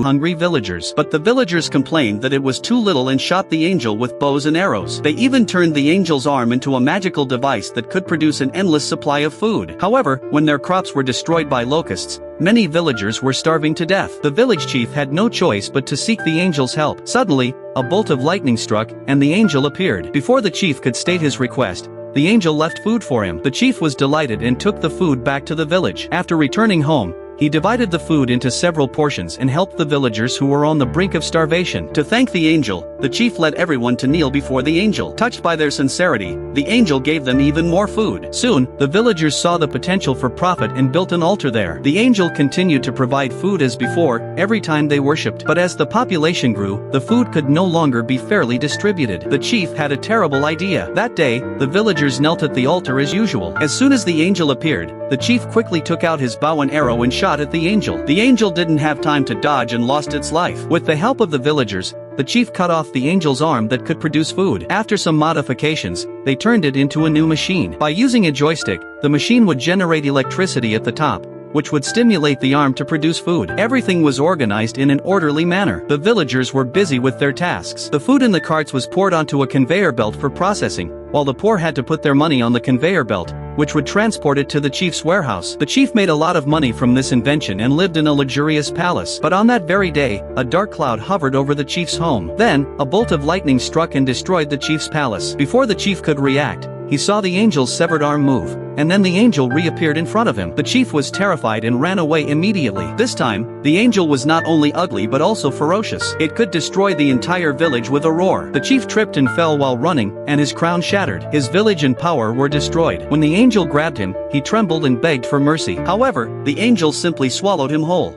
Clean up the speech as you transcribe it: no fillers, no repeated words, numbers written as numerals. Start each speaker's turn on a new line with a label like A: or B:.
A: hungry villagers. But the villagers complained that it was too little and shot the angel with bows and arrows. They even turned the angel's arm into a magical device that could produce an endless supply of food. However, when their crops were destroyed by locusts, many villagers were starving to death. The village chief had no choice but to seek the angel's help. Suddenly, a bolt of lightning struck, and the angel appeared. Before the chief could state his request, the angel left food for him. The chief was delighted and took the food back to the village. After returning home, he divided the food into several portions and helped the villagers who were on the brink of starvation. To thank the angel, the chief led everyone to kneel before the angel. Touched by their sincerity, the angel gave them even more food. Soon, the villagers saw the potential for profit and built an altar there. The angel continued to provide food as before, every time they worshipped. But as the population grew, the food could no longer be fairly distributed. The chief had a terrible idea. That day, the villagers knelt at the altar as usual. As soon as the angel appeared, the chief quickly took out his bow and arrow and shot at the angel. The angel didn't have time to dodge and lost its life. With the help of the villagers, the chief cut off the angel's arm that could produce food. After some modifications, they turned it into a new machine. By using a joystick, the machine would generate electricity at the top, which would stimulate the arm to produce food. Everything was organized in an orderly manner. The villagers were busy with their tasks. The food in the carts was poured onto a conveyor belt for processing, while the poor had to put their money on the conveyor belt, which would transport it to the chief's warehouse. The chief made a lot of money from this invention and lived in a luxurious palace. But on that very day, a dark cloud hovered over the chief's home. Then, a bolt of lightning struck and destroyed the chief's palace. Before the chief could react, he saw the angel's severed arm move, and then the angel reappeared in front of him. The chief was terrified and ran away immediately. This time, the angel was not only ugly but also ferocious. It could destroy the entire village with a roar. The chief tripped and fell while running, and his crown shattered. His village and power were destroyed. When the angel grabbed him, he trembled and begged for mercy. However, the angel simply swallowed him whole.